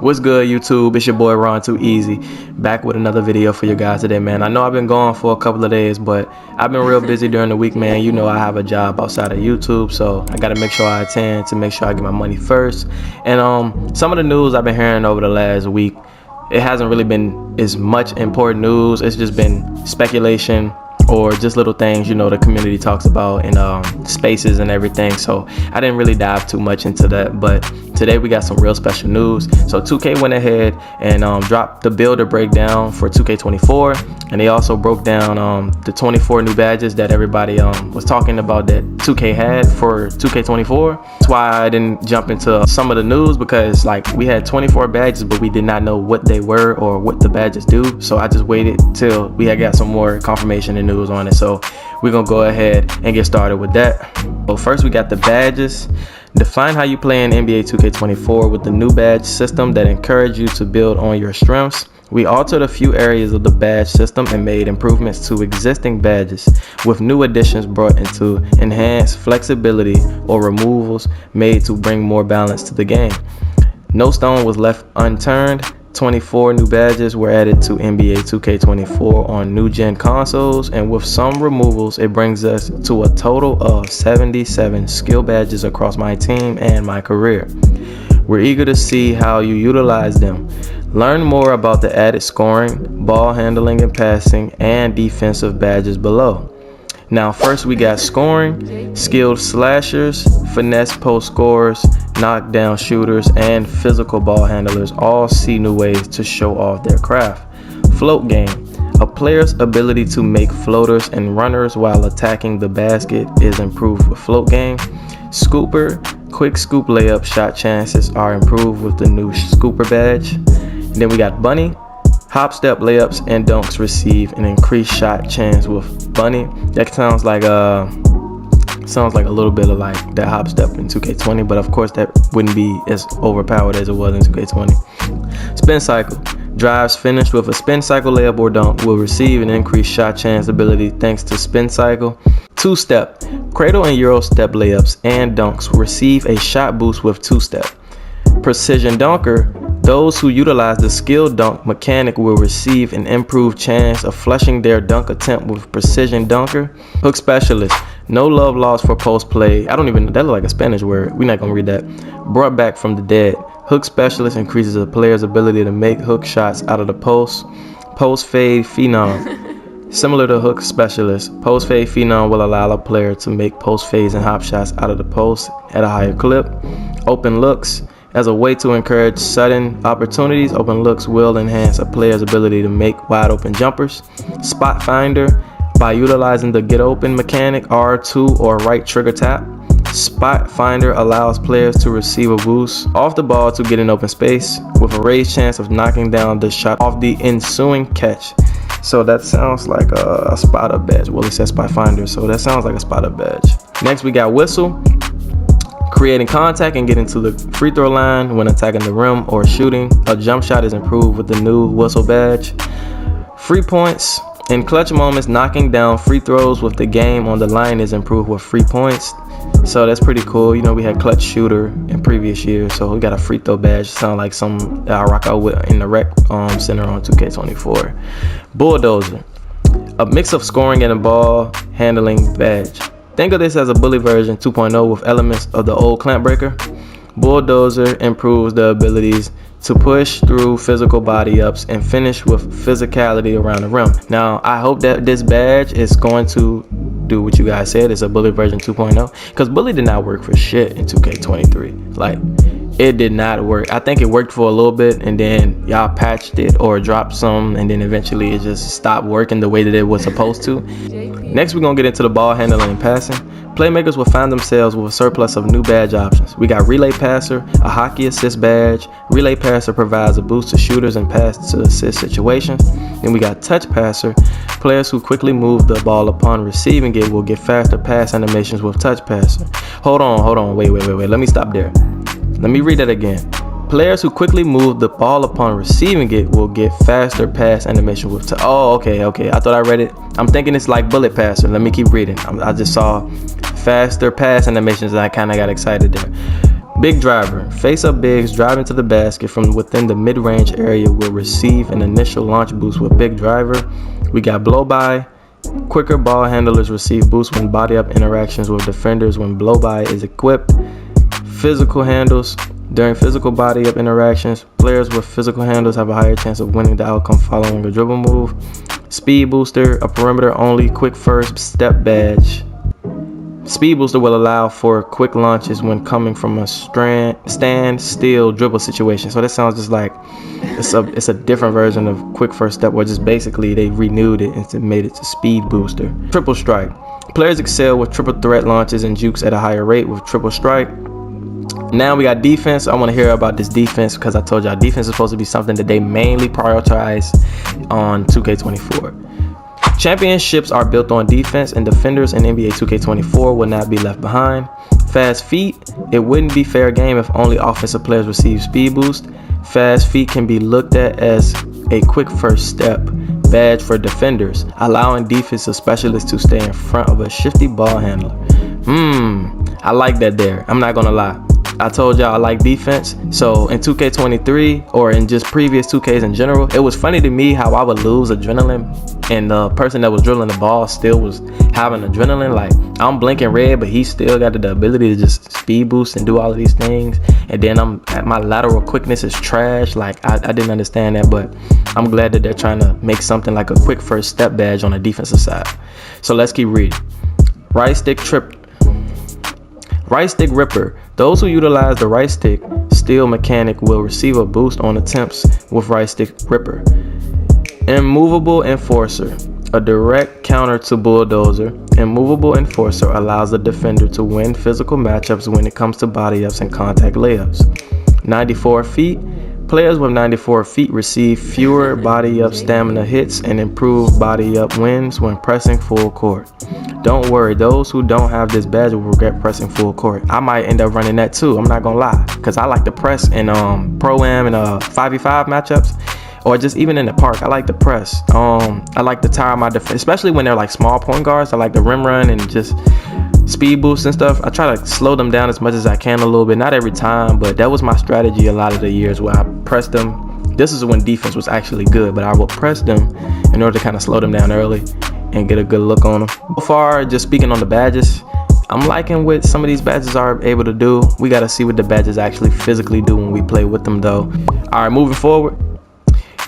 What's good, YouTube? It's your boy Ron Too Easy, back with another video for you guys today, man. I know I've been gone for a couple of days, but I've been real busy during the week, man. You know I have a job outside of YouTube, so I gotta make sure I attend to make sure I get my money first. And some of the news I've been hearing over the last week, it hasn't really been as much important news. It's just been speculation or just little things, you know, the community talks about in spaces and everything. So I didn't really dive too much into that, but today we got some real special news. So 2K went ahead and dropped the builder breakdown for 2K24, and they also broke down the 24 new badges that everybody was talking about that 2K had for 2K24. That's why I didn't jump into some of the news, because like we had 24 badges, but we did not know what they were or what the badges do. So I just waited till we had got some more confirmation and news on it. So we're gonna go ahead and get started with that. But first we got the badges. Define how you play in NBA 2K24 with the new badge system that encourage you to build on your strengths. We altered a few areas of the badge system and made improvements to existing badges, with new additions brought into enhanced flexibility or removals made to bring more balance to the game. No stone was left unturned. 24 new badges were added to NBA 2K24 on new gen consoles, and with some removals it brings us to a total of 77 skill badges across my team and my career. We're eager to see how you utilize them. Learn more about the added scoring, ball handling and passing, and defensive badges below. Now first we got scoring, skilled slashers, finesse post scorers, knockdown shooters, and physical ball handlers all see new ways to show off their craft. Float game, a player's ability to make floaters and runners while attacking the basket is improved with float game. Scooper, quick scoop layup shot chances are improved with the new scooper badge. And then we got bunny. Hop step layups and dunks receive an increased shot chance with bunny. That sounds like a little bit of like that hop step in 2K20, but of course that wouldn't be as overpowered as it was in 2K20. Spin cycle. Drives finished with a spin cycle layup or dunk will receive an increased shot chance ability thanks to spin cycle. Two-step. Cradle and Euro step layups and dunks receive a shot boost with two-step. Precision dunker. Those who utilize the skill dunk mechanic will receive an improved chance of flushing their dunk attempt with precision dunker. Hook specialist. No love lost for post play. I don't even know, that look like a Spanish word. We're not gonna read that. Brought back from the dead. Hook specialist increases a player's ability to make hook shots out of the post. Post fade phenom. Similar to hook specialist, post fade phenom will allow a player to make post fades and hop shots out of the post at a higher clip. Open looks. As a way to encourage sudden opportunities, open looks will enhance a player's ability to make wide open jumpers. Spot finder. By utilizing the get open mechanic, R2 or right trigger tap, spot finder allows players to receive a boost off the ball to get in open space with a raised chance of knocking down the shot off the ensuing catch. So that sounds like a spot up badge. Well, it says spot finder, so that sounds like a spot up badge. Next we got whistle. Creating contact and getting to the free throw line when attacking the rim or shooting. A jump shot is improved with the new whistle badge. Free points. In clutch moments, knocking down free throws with the game on the line is improved with free points. So that's pretty cool. You know, we had clutch shooter in previous years, so we got a free throw badge. Sound like some I rock out with in the rec center on 2K24. Bulldozer. A mix of scoring and a ball handling badge. Think of this as a bully version 2.0 with elements of the old clamp breaker. Bulldozer improves the abilities to push through physical body ups and finish with physicality around the rim. Now, I hope that this badge is going to do what you guys said. It's a bully version 2.0, because bully did not work for shit in 2K23. Like, it did not work. I think it worked for a little bit, and then y'all patched it or dropped some, and then eventually it just stopped working the way that it was supposed to. Next, we're gonna get into the ball handling and passing. Playmakers will find themselves with a surplus of new badge options. We got relay passer, a hockey assist badge. Relay passer provides a boost to shooters and pass to assist situations. Then we got touch passer. Players who quickly move the ball upon receiving it will get faster pass animations with touch passer. Hold on, wait. Let me stop there. Let me read that again. Players who quickly move the ball upon receiving it will get faster pass animation with okay. I thought I read it. I'm thinking it's like bullet passer. Let me keep reading. I just saw faster pass animations and I kind of got excited there. Big driver. Face-up bigs driving to the basket from within the mid-range area will receive an initial launch boost with big driver. We got blow-by. Quicker ball handlers receive boosts when body-up interactions with defenders when blow-by is equipped. Physical handles. During physical body-up interactions, players with physical handles have a higher chance of winning the outcome following a dribble move. Speed booster, a perimeter-only quick first step badge. Speed booster will allow for quick launches when coming from a stand-still dribble situation. So that sounds just like it's a different version of quick first step, or just basically they renewed it and made it to speed booster. Triple strike. Players excel with triple threat launches and jukes at a higher rate with triple strike. Now we got defense. I want to hear about this defense because I told y'all defense is supposed to be something that they mainly prioritize on 2K24. Championships are built on defense, and defenders in NBA 2K24 will not be left behind. Fast feet. It wouldn't be fair game if only offensive players receive speed boost. Fast feet can be looked at as a quick first step badge for defenders, allowing defensive specialists to stay in front of a shifty ball handler. I like that there. I'm not gonna lie. I told y'all I like defense. So in 2K23 or in just previous 2Ks in general, it was funny to me how I would lose adrenaline and the person that was dribbling the ball still was having adrenaline. Like, I'm blinking red, but he still got the ability to just speed boost and do all of these things. And then my lateral quickness is trash. Like, I didn't understand that, but I'm glad that they're trying to make something like a quick first step badge on the defensive side. So let's keep reading. Right stick ripper. Those who utilize the right stick steal mechanic will receive a boost on attempts with right stick ripper. Immovable enforcer. A direct counter to bulldozer. Immovable enforcer allows the defender to win physical matchups when it comes to body ups and contact layups. 94 feet. Players with 94 feet receive fewer body up stamina hits and improved body up wins when pressing full court. Don't worry, those who don't have this badge will regret pressing full court. I might end up running that too, I'm not gonna lie, because I like to press in Pro-Am and 5v5 matchups, or just even in the park. I like to press. I like to tire my defense, especially when they're like small point guards. I like to rim run and just speed boost and stuff. I try to slow them down as much as I can a little bit, not every time, but that was my strategy a lot of the years where I pressed them. This is when defense was actually good, but I would press them in order to kind of slow them down early and get a good look on them. So far, just speaking on the badges, I'm liking what some of these badges are able to do. We got to see what the badges actually physically do when we play with them though. All right, moving forward.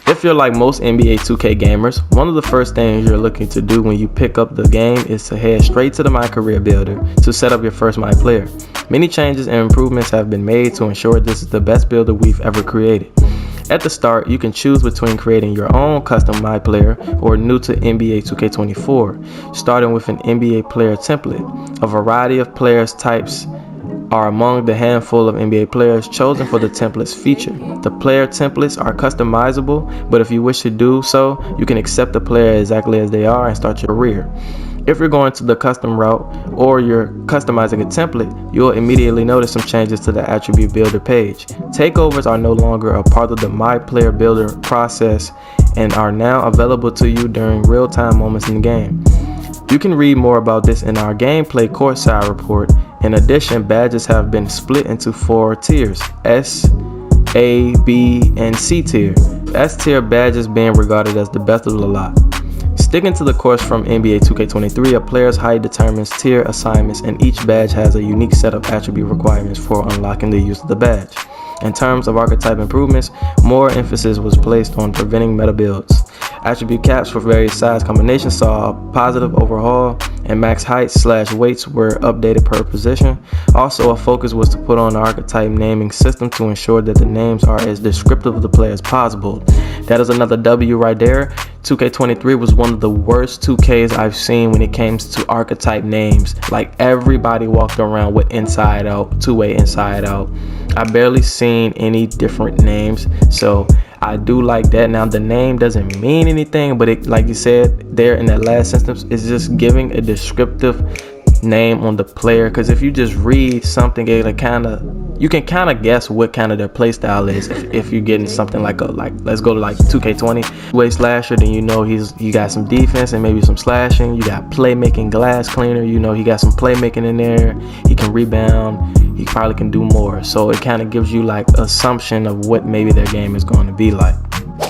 If you're like most NBA 2K gamers, one of the first things you're looking to do when you pick up the game is to head straight to the My Career Builder to set up your first Myplayer. Many changes and improvements have been made to ensure this is the best builder we've ever created. At the start, you can choose between creating your own custom Myplayer or new to NBA 2K24, starting with an NBA player template. A variety of players types are among the handful of NBA players chosen for the templates feature. The player templates are customizable, but if you wish to do so, you can accept the player exactly as they are and start your career. If you're going to the custom route or you're customizing a template, you'll immediately notice some changes to the attribute builder page. Takeovers are no longer a part of the My Player Builder process and are now available to you during real-time moments in the game. You can read more about this in our gameplay courtside report. In addition, badges have been split into 4 tiers: S, A, B, and C tier. S tier badges being regarded as the best of the lot. Sticking to the course from NBA 2K23, a player's height determines tier assignments, and each badge has a unique set of attribute requirements for unlocking the use of the badge. In terms of archetype improvements, more emphasis was placed on preventing meta builds. Attribute caps for various size combinations saw a positive overhaul, and max heights/weights were updated per position. Also, a focus was to put on an archetype naming system to ensure that the names are as descriptive of the player as possible. That is another W right there. 2K23 was one of the worst 2Ks I've seen when it came to archetype names. Like, everybody walked around with inside out, two-way inside out. I barely seen any different names, so I do like that. Now, the name doesn't mean anything, but it, like you said there in that last sentence, it's just giving a descriptive name on the player. Because if you just read something, you can kind of guess what kind of their play style is. If you're getting something like let's go to like 2K20 way slasher, then you know he got some defense and maybe some slashing. You got playmaking, glass cleaner, you know he got some playmaking in there. He can rebound. he probably can do more. So it kind of gives you like assumption of what maybe their game is going to be like.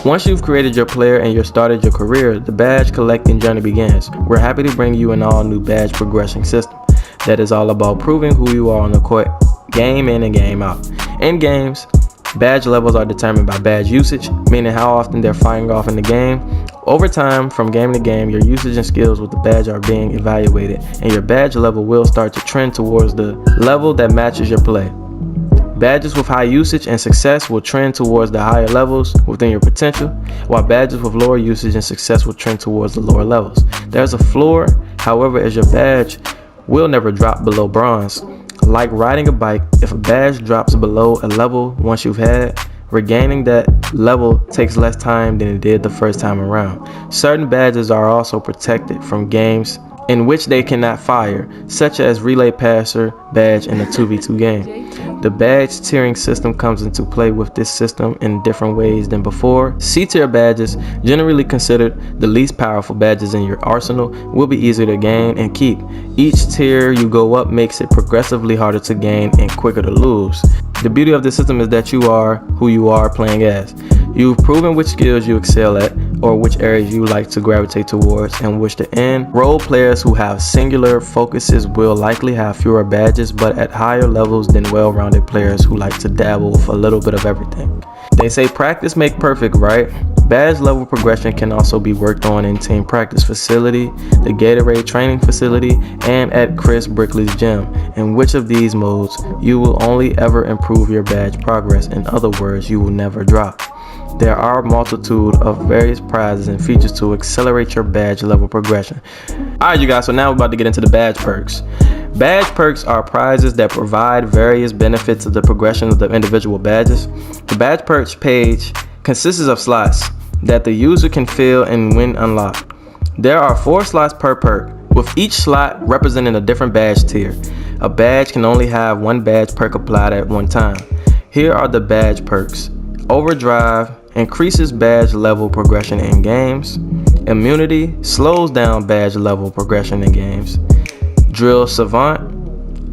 Once you've created your player and you've started your career, the badge collecting journey begins. We're happy to bring you an all new badge progression system that is all about proving who you are on the court, game in and game out. In games, badge levels are determined by badge usage, meaning how often they're firing off in the game. Over time, from game to game, your usage and skills with the badge are being evaluated, and your badge level will start to trend towards the level that matches your play. Badges with high usage and success will trend towards the higher levels within your potential, while badges with lower usage and success will trend towards the lower levels. There's a floor, however, as your badge will never drop below bronze. Like riding a bike, if a badge drops below a level once you've had, regaining that level takes less time than it did the first time around. Certain badges are also protected from games in which they cannot fire, such as relay passer badge in a 2v2 game. The badge tiering system comes into play with this system in different ways than before. C-tier badges, generally considered the least powerful badges in your arsenal, will be easier to gain and keep. Each tier you go up makes it progressively harder to gain and quicker to lose. The beauty of this system is that you are who you are playing as. You've proven which skills you excel at, or which areas you like to gravitate towards and wish to end. Role players who have singular focuses will likely have fewer badges, but at higher levels than well-rounded players who like to dabble with a little bit of everything. They say practice make perfect, right? Badge level progression can also be worked on in team practice facility, the Gatorade training facility, and at Chris Brickley's gym. In which of these modes, you will only ever improve your badge progress. In other words, you will never drop. There are a multitude of various prizes and features to accelerate your badge level progression. Alright you guys, so now we're about to get into the badge perks. Badge perks are prizes that provide various benefits of the progression of the individual badges. The badge perks page consists of slots that the user can fill and when unlocked. There are 4 slots per perk, with each slot representing a different badge tier. A badge can only have 1 badge perk applied at one time. Here are the badge perks. Overdrive increases badge level progression in games. Immunity slows down badge level progression in games. Drill Savant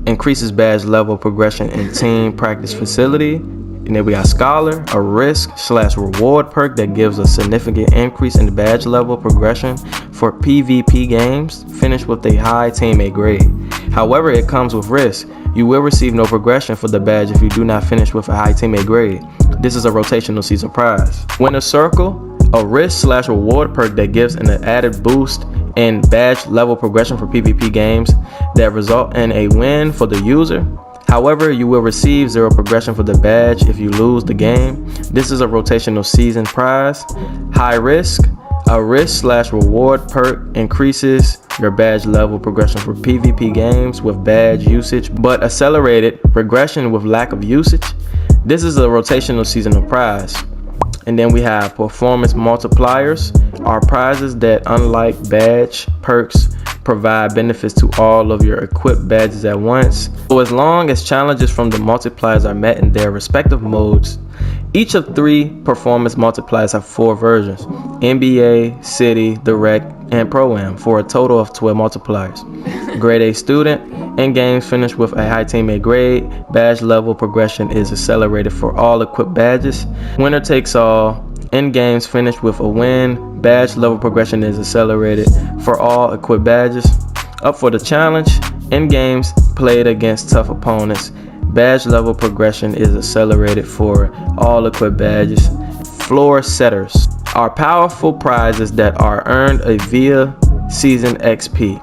increases badge level progression in team practice facility. And then we got Scholar, a risk/reward perk that gives a significant increase in the badge level progression for PvP games, finished with a high teammate grade. However, it comes with risk. You will receive no progression for the badge if you do not finish with a high teammate grade. This is a rotational season prize. Winner Circle, a risk/reward perk that gives an added boost in badge level progression for PvP games that result in a win for the user. However, you will receive 0 progression for the badge if you lose the game. This is a rotational season prize. High Risk, a risk/reward perk increases your badge level progression for PvP games with badge usage, but accelerated progression with lack of usage. This is a rotational seasonal prize. And then we have Performance Multipliers, are prizes that, unlike badge perks, provide benefits to all of your equipped badges at once. So as long as challenges from the multipliers are met in their respective modes, each of 3 performance multipliers have 4 versions: NBA, City, Direct, and Pro-Am, for a total of 12 multipliers. Grade A student, in games finished with a high teammate grade, badge level progression is accelerated for all equipped badges. Winner takes all, in games finished with a win, badge level progression is accelerated for all equipped badges. Up for the challenge, in games played against tough opponents, badge level progression is accelerated for all equipped badges. Floor Setters are powerful prizes that are earned via season XP.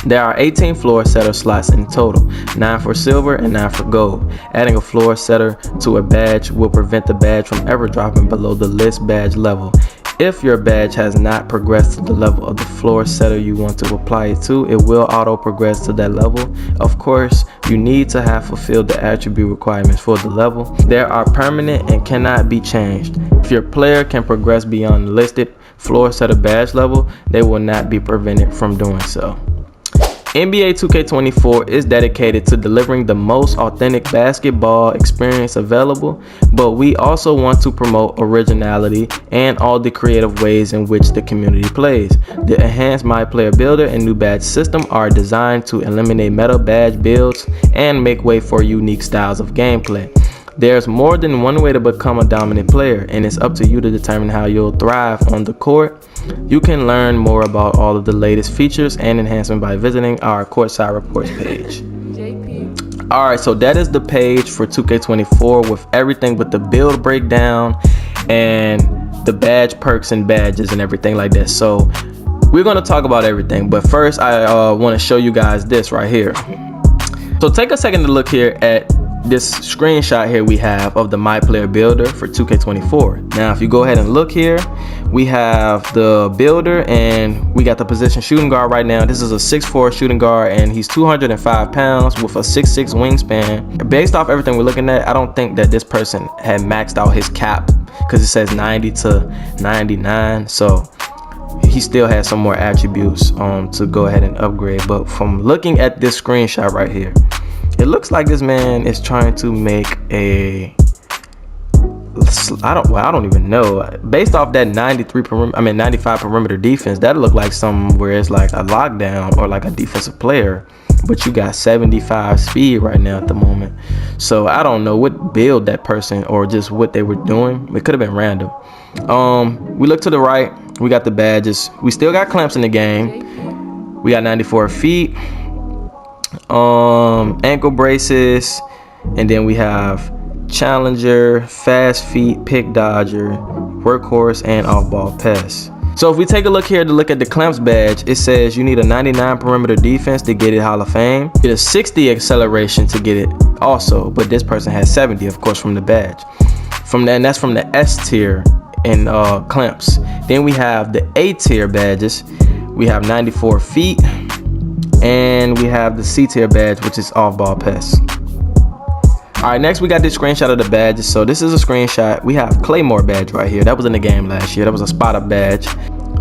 There are 18 floor setter slots in total, 9 for silver and 9 for gold. Adding a floor setter to a badge will prevent the badge from ever dropping below the list badge level. If your badge has not progressed to the level of the floor setter you want to apply it to, it will auto progress to that level. Of course, you need to have fulfilled the attribute requirements for the level. They are permanent and cannot be changed. If your player can progress beyond the listed floor setter badge level, they will not be prevented from doing so. NBA 2K24 is dedicated to delivering the most authentic basketball experience available, but we also want to promote originality and all the creative ways in which the community plays. The enhanced Myplayer builder and new badge system are designed to eliminate meta badge builds and make way for unique styles of gameplay. There's more than one way to become a dominant player, and it's up to you to determine how you'll thrive on the court. You can learn more about all of the latest features and enhancements by visiting our Courtside Reports page. Alright, so that is the page for 2K24 with everything with the build breakdown and the badge perks and badges and everything like that. So we're going to talk about everything, but first I want to show you guys this right here. So take a second to look here at this screenshot here we have of the Myplayer builder for 2K24. Now if you go ahead and look here, we have the builder and we got the position shooting guard right now. This is a 6'4" shooting guard and he's 205 pounds with a 6'6" wingspan. Based off everything we're looking at, I don't think that this person had maxed out his cap because it says 90 to 99, so he still has some more attributes to go ahead and upgrade. But from looking at this screenshot right here, it looks like this man is trying to make a, I don't even know. Based off that 95 perimeter defense, that looked like something where it's like a lockdown or like a defensive player, but you got 75 speed right now at the moment. So I don't know what build that person or just what they were doing. It could have been random. We look to the right, we got the badges. We still got clamps in the game. We got 94 feet. Ankle braces, and then we have challenger, fast feet, pick dodger, workhorse, and off-ball pass. So if we take a look here to look at the clamps badge, it says you need a 99 perimeter defense to get it Hall of Fame. You get a 60 acceleration to get it also, but this person has 70, of course, from the badge. From that, and that's from the S tier in clamps. Then we have the A tier badges. We have 94 feet. And we have the C tier badge, which is off ball pass. Alright, next we got this screenshot of the badges. So this is a screenshot. We have Claymore badge right here. That was in the game last year. That was a spot up badge.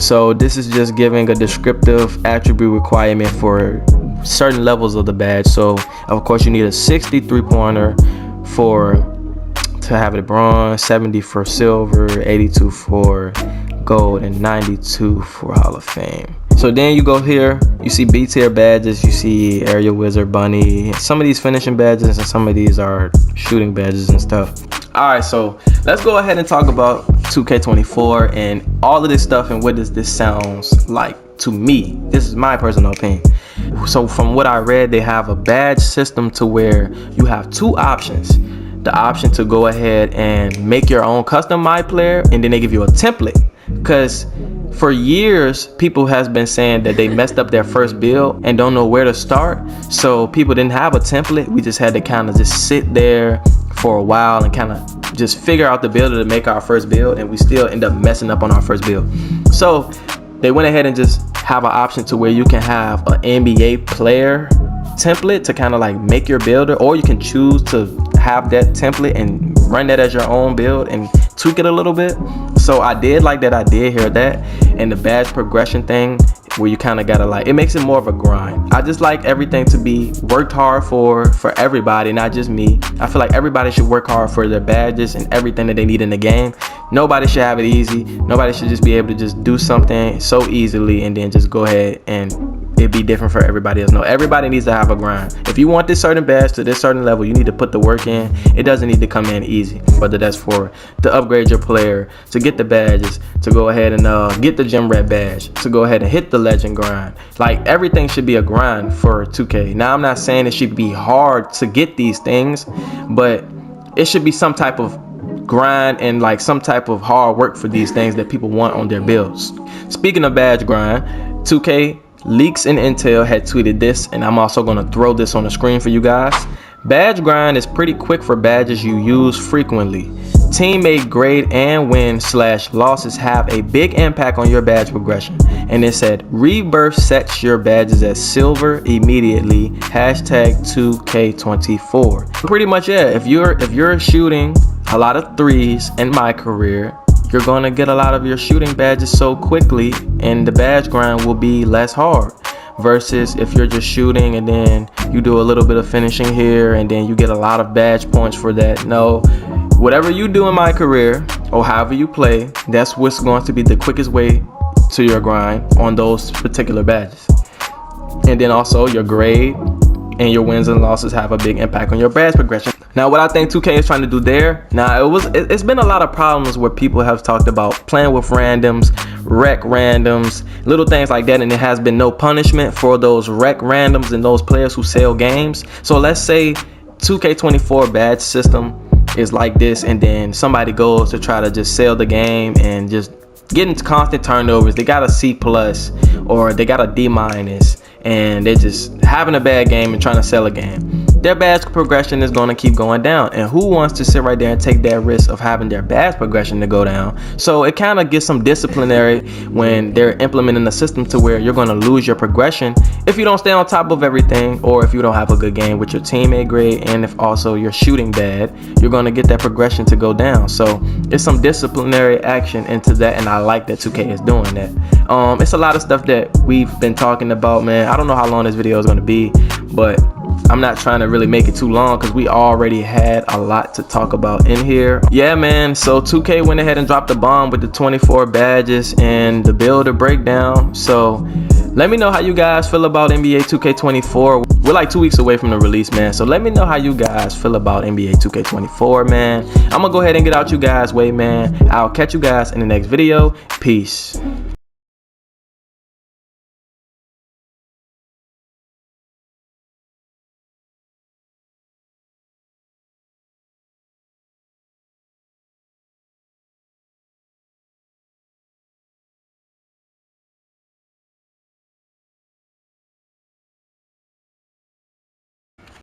So this is just giving a descriptive attribute requirement for certain levels of the badge. So of course you need a 60 3-pointer to have it bronze, 70 for silver, 82 for gold, and 92 for Hall of Fame. So then you go here, you see B tier badges, you see Area Wizard, Bunny, some of these finishing badges and some of these are shooting badges and stuff. Alright, so let's go ahead and talk about 2K24 and all of this stuff and what does this sounds like to me. This is my personal opinion. So from what I read, they have a badge system to where you have two options. The option to go ahead and make your own custom Myplayer, and then they give you a template. Because for years, people has been saying that they messed up their first build and don't know where to start. So people didn't have a template. We just had to kind of just sit there for a while and kind of just figure out the builder to make our first build, and we still end up messing up on our first build. So they went ahead and just have an option to where you can have an NBA player template to kind of like make your builder, or you can choose to have that template and run that as your own build and tweak it a little bit. So I did like that. I did hear that. And the badge progression thing where you kind of gotta like, it makes it more of a grind. I just like everything to be worked hard for everybody, not just me. I feel like everybody should work hard for their badges and everything that they need in the game. Nobody should have it easy. Nobody should just be able to just do something so easily and then just go ahead and it be different for everybody else. No, everybody needs to have a grind. If you want this certain badge to this certain level, you need to put the work in. It doesn't need to come in easy, whether that's for to upgrade your player, to get the badges, to go ahead and get the gym rat badge, to go ahead and hit the legend grind. Like everything should be a grind for 2K. Now I'm not saying it should be hard to get these things, but it should be some type of grind and like some type of hard work for these things that people want on their builds. Speaking of badge grind, 2K Leaks and Intel had tweeted this, and I'm also going to throw this on the screen for you guys. Badge grind is pretty quick for badges you use frequently. Teammate grade and win/losses have a big impact on your badge progression. And it said Rebirth sets your badges as silver immediately. #2K24. Pretty much, yeah. If you're shooting a lot of threes in my career, you're going to get a lot of your shooting badges so quickly, and the badge grind will be less hard. versus if you're just shooting and then you do a little bit of finishing here and then you get a lot of badge points for that. No, whatever you do in my career or however you play, that's what's going to be the quickest way to your grind on those particular badges. And then also your grade and your wins and losses have a big impact on your badge progression. Now, what I think 2K is trying to do there, now it's been a lot of problems where people have talked about playing with randoms, rec randoms, little things like that, and there has been no punishment for those rec randoms and those players who sell games. So let's say 2K24 badge system is like this, and then somebody goes to try to just sell the game and just getting constant turnovers. They got a C+ or they got a D-, and they're just having a bad game and trying to sell a game. Their badge progression is going to keep going down, and who wants to sit right there and take that risk of having their badge progression to go down? So it kind of gets some disciplinary when they're implementing a system to where you're going to lose your progression if you don't stay on top of everything, or if you don't have a good game with your teammate grade, and if also you're shooting bad, you're going to get that progression to go down. So it's some disciplinary action into that, and I like that 2K is doing that. It's a lot of stuff that we've been talking about, man. I don't know how long this video is going to be, but I'm not trying to really make it too long because we already had a lot to talk about in here. Yeah, man, so 2K went ahead and dropped the bomb with the 24 badges and the builder breakdown. So let me know how you guys feel about NBA 2K24. We're like 2 weeks away from the release, man. So let me know how you guys feel about NBA 2K24, man. I'm gonna go ahead and get out you guys' way, man. I'll catch you guys in the next video. Peace.